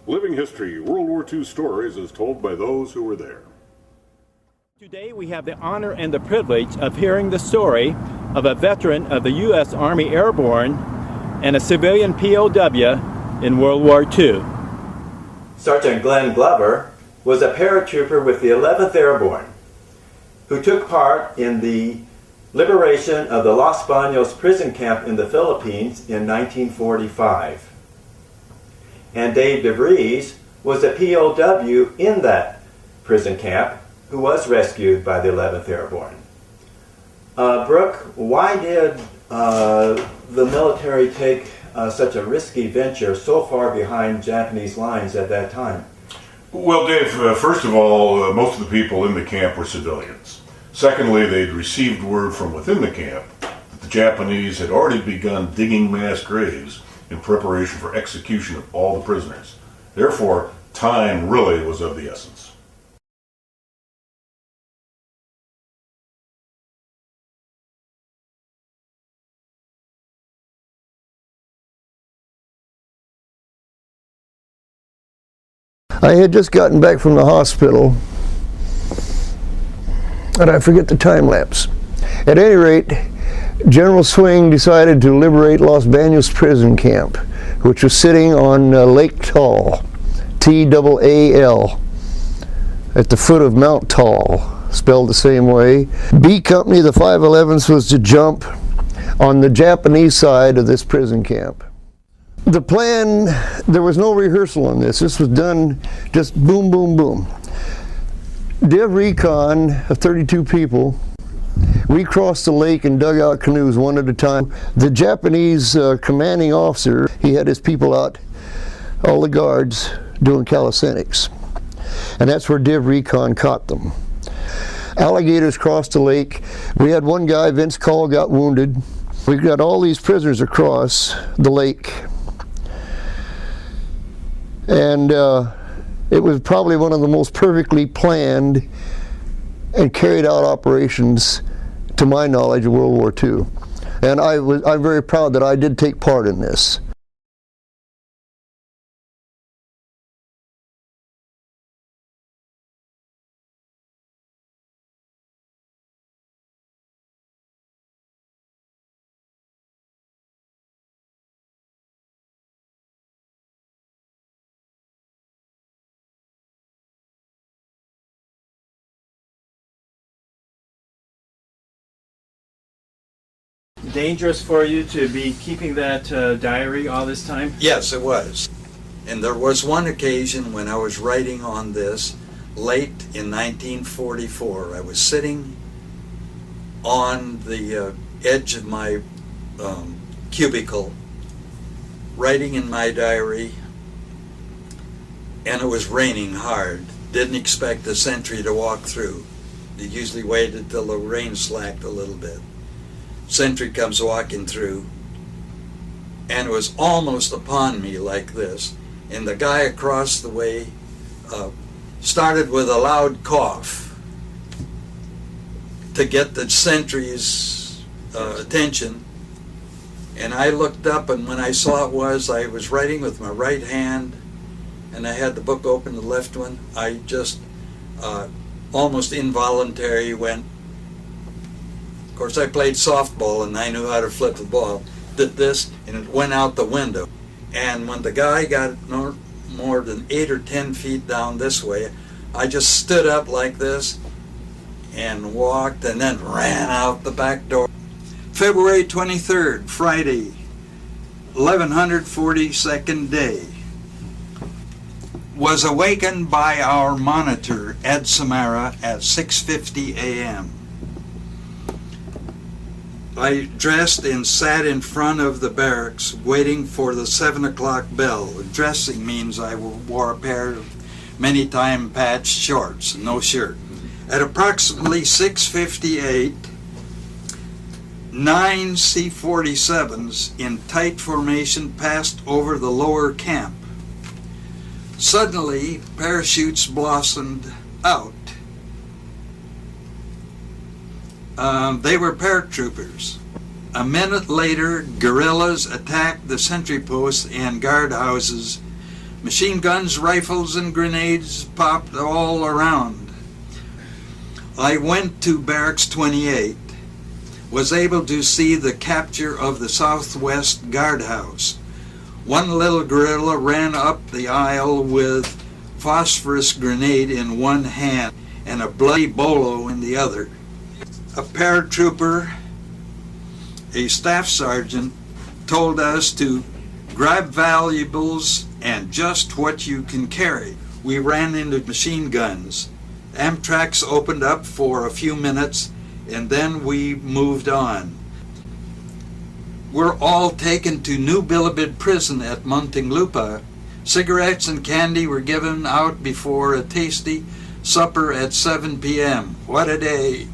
Living History, World War II Stories as told by those who were there. Today we have the honor and the privilege of hearing the story of a veteran of the U.S. Army Airborne and a civilian POW in World War II. Sergeant Glenn Glover was a paratrooper with the 11th Airborne who took part in the liberation of the Los Banos prison camp in the Philippines in 1945. And Dave Devries was a POW in that prison camp who was rescued by the 11th Airborne. Brooke, why did the military take such a risky venture so far behind Japanese lines at that time? Well, Dave, first of all, most of the people in the camp were civilians. Secondly, they'd received word from within the camp that the Japanese had already begun digging mass graves in preparation for execution of all the prisoners. Therefore, time really was of the essence. I had just gotten back from the hospital, and I forget the time lapse. At any rate, General Swing decided to liberate Los Banos prison camp, which was sitting on Lake Taal, T-A-A-L, at the foot of Mount Taal, spelled the same way. B Company, the 511th, was to jump on the Japanese side of this prison camp. The plan, there was no rehearsal on this. This was done just boom, boom, boom. Div Recon of 32 people, we crossed the lake and dug out canoes one at a time. The Japanese commanding officer, he had his people out, all the guards, doing calisthenics. And that's where Div Recon caught them. Alligators crossed the lake. We had one guy, Vince Call, got wounded. We got all these prisoners across the lake. And it was probably one of the most perfectly planned and carried out operations, to my knowledge, of World War II. And I'm very proud that I did take part in this. Dangerous for you to be keeping that diary all this time? Yes, it was. And there was one occasion when I was writing on this late in 1944. I was sitting on the edge of my cubicle, writing in my diary, and it was raining hard. Didn't expect the sentry to walk through. They usually waited till the rain slacked a little bit. Sentry comes walking through, and it was almost upon me like this, and the guy across the way started with a loud cough to get the sentry's attention, and I looked up, and when I saw I was writing with my right hand, and I had the book open, the left one, I just almost involuntarily went. Of course, I played softball and I knew how to flip the ball. Did this and it went out the window. And when the guy got no more than 8 or 10 feet down this way, I just stood up like this and walked and then ran out the back door. February 23rd, Friday, 1142nd day. Was awakened by our monitor, Ed Samara, at 6:50 a.m. I dressed and sat in front of the barracks waiting for the 7 o'clock bell. Dressing means I wore a pair of many-time patched shorts and no shirt. At approximately 6:58, 9 C-47s in tight formation passed over the lower camp. Suddenly, parachutes blossomed out. They were paratroopers. A minute later, guerrillas attacked the sentry posts and guardhouses Machine guns, rifles, and grenades popped all around. I went to Barracks 28, was able to see the capture of the Southwest Guardhouse. One little guerrilla ran up the aisle with phosphorus grenade in one hand and a bloody bolo in the other. A paratrooper, a staff sergeant, told us to grab valuables and just what you can carry. We ran into machine guns. Amtrak's opened up for a few minutes and then we moved on. We're all taken to New Bilibid prison at Muntinlupa. Cigarettes and candy were given out before a tasty supper at 7 p.m. What a day!